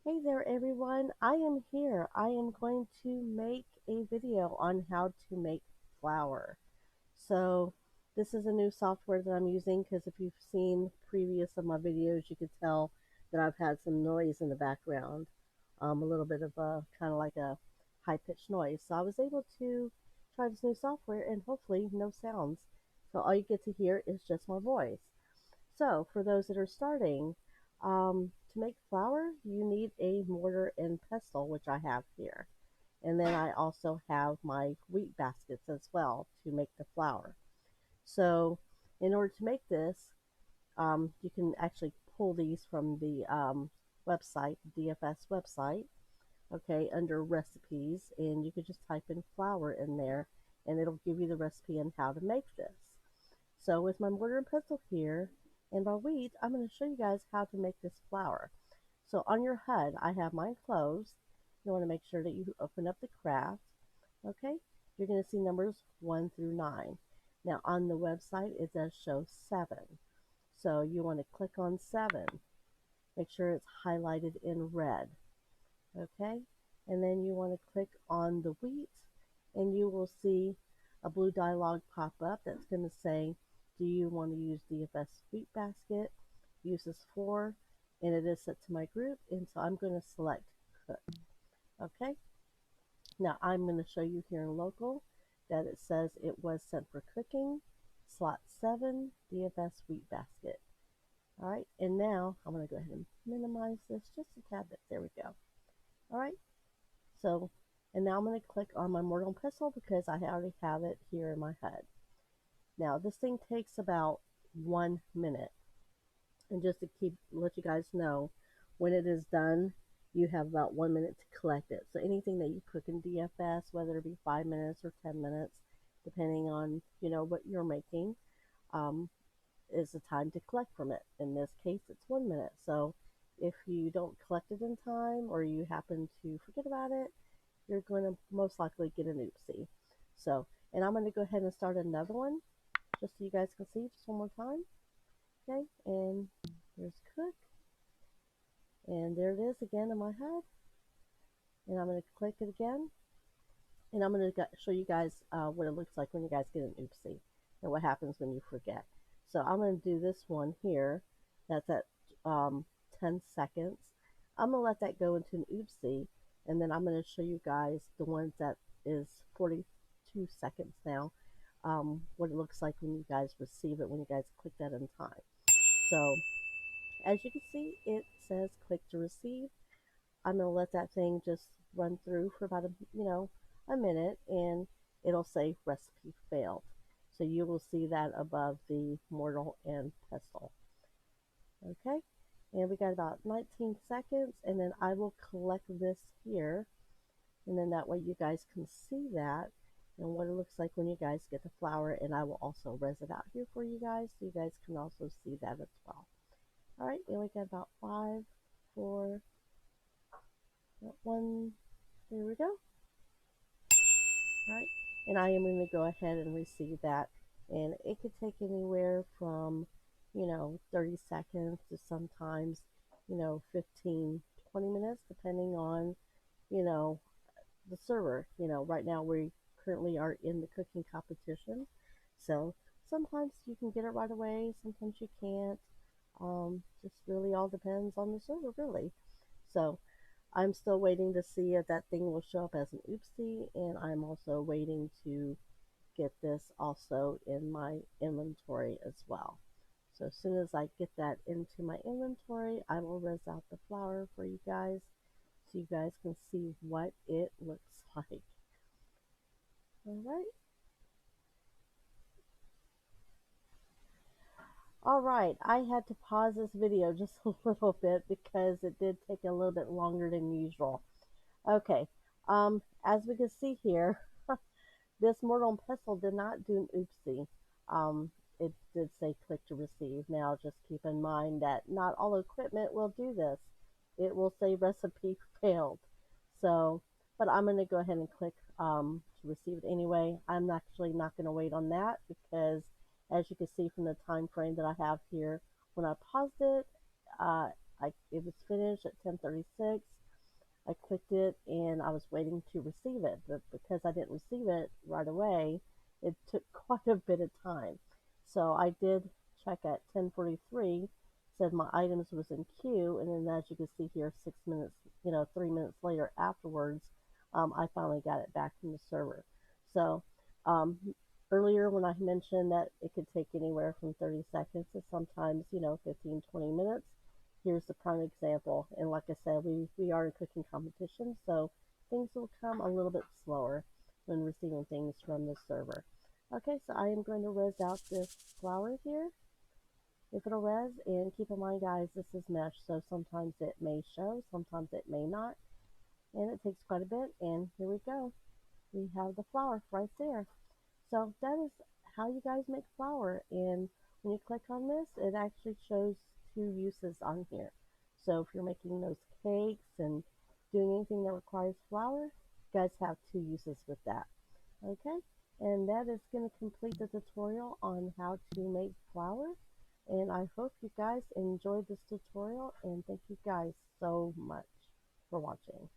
Hey there everyone, I am here. I am going to make a video on how to make flour. So this is a new software that I'm using because if you've seen previous of my videos, you could tell that I've had some noise in the background. A little bit of a kind of like a high-pitched noise. So I was able to try this new software and hopefully no sounds. So all you get to hear is just my voice. So, for those that are starting, to make flour, you need a mortar and pestle, which I have here. And then I also have my wheat baskets as well to make the flour. So, in order to make this, you can actually pull these from the website, DFS website, okay, under recipes, and you can just type in flour in there, and it'll give you the recipe on how to make this. So with my mortar and pestle here and my wheat, I'm going to show you guys how to make this flour. So on your HUD, I have mine closed. You want to make sure that you open up the craft. Okay, you're going to see numbers 1 through 9. Now on the website, it does show 7. So you want to click on 7. Make sure it's highlighted in red. Okay, and then you want to click on the wheat and you will see a blue dialog pop up that's going to say, do you want to use DFS wheat basket? Use this for, and it is set to my group, and so I'm going to select cook. Okay, now I'm going to show you here in local that it says it was sent for cooking, slot 7, DFS wheat basket. All right, and now I'm going to go ahead and minimize this just a tad bit. There we go. All right, so, and now I'm going to click on my mortar and pestle because I already have it here in my HUD. Now, this thing takes about 1 minute. And just to let you guys know, when it is done, you have about 1 minute to collect it. So anything that you cook in DFS, whether it be 5 minutes or 10 minutes, depending on, what you're making, is the time to collect from it. In this case, it's 1 minute. So if you don't collect it in time or you happen to forget about it, you're going to most likely get an oopsie. So, and I'm going to go ahead and start another one just so you guys can see just one more time. Okay, and there's cook. And there it is again in my HUD. And I'm going to click it again. And I'm going to show you guys what it looks like when you guys get an oopsie and what happens when you forget. So I'm going to do this one here. That's at 10 seconds. I'm going to let that go into an oopsie. And then I'm going to show you guys the ones that is 42 seconds now. What it looks like when you guys receive it, when you guys click that in time. So as you can see, it says click to receive. I'm going to let that thing just run through for about a minute, and it'll say recipe failed. So you will see that above the mortar and pestle. Okay, and we got about 19 seconds, and then I will collect this here, and then that way you guys can see that and what it looks like when you guys get the flour, and I will also res it out here for you guys so you guys can also see that as well. All right, and we got about 5, 4, 1, there we go. All right, and I am going to go ahead and receive that, and it could take anywhere from 30 seconds to sometimes 15, 20 minutes depending on the server. Right now we currently are in the cooking competition, so sometimes you can get it right away, sometimes you can't. Just really all depends on the server, really. So I'm still waiting to see if that thing will show up as an oopsie, and I'm also waiting to get this also in my inventory as well. So as soon as I get that into my inventory, I will res out the flour for you guys so you guys can see what it looks like. All right. All right, I had to pause this video just a little bit because it did take a little bit longer than usual. Okay, as we can see here, this mortar and pestle did not do an oopsie. It did say click to receive. Now just keep in mind that not all equipment will do this. It will say recipe failed. So, but I'm going to go ahead and click to receive it anyway. I'm actually not going to wait on that because as you can see from the time frame that I have here, when I paused it, it was finished at 10:36. I clicked it and I was waiting to receive it, but because I didn't receive it right away, it took quite a bit of time. So I did check at 10:43, said my items was in queue, and then as you can see here, 6 minutes, 3 minutes later afterwards, I finally got it back from the server. So um, earlier when I mentioned that it could take anywhere from 30 seconds to sometimes, 15, 20 minutes, here's the prime example. And like I said, we are in cooking competition, so things will come a little bit slower when receiving things from the server. Okay, so I am going to res out this flour here. If it'll res, and keep in mind guys, this is mesh, so sometimes it may show, sometimes it may not, and it takes quite a bit, and here we go. We have the flour right there. So that is how you guys make flour. And when you click on this, it actually shows two uses on here. So if you're making those cakes and doing anything that requires flour, you guys have two uses with that. Okay, and that is going to complete the tutorial on how to make flour. And I hope you guys enjoyed this tutorial, and thank you guys so much for watching.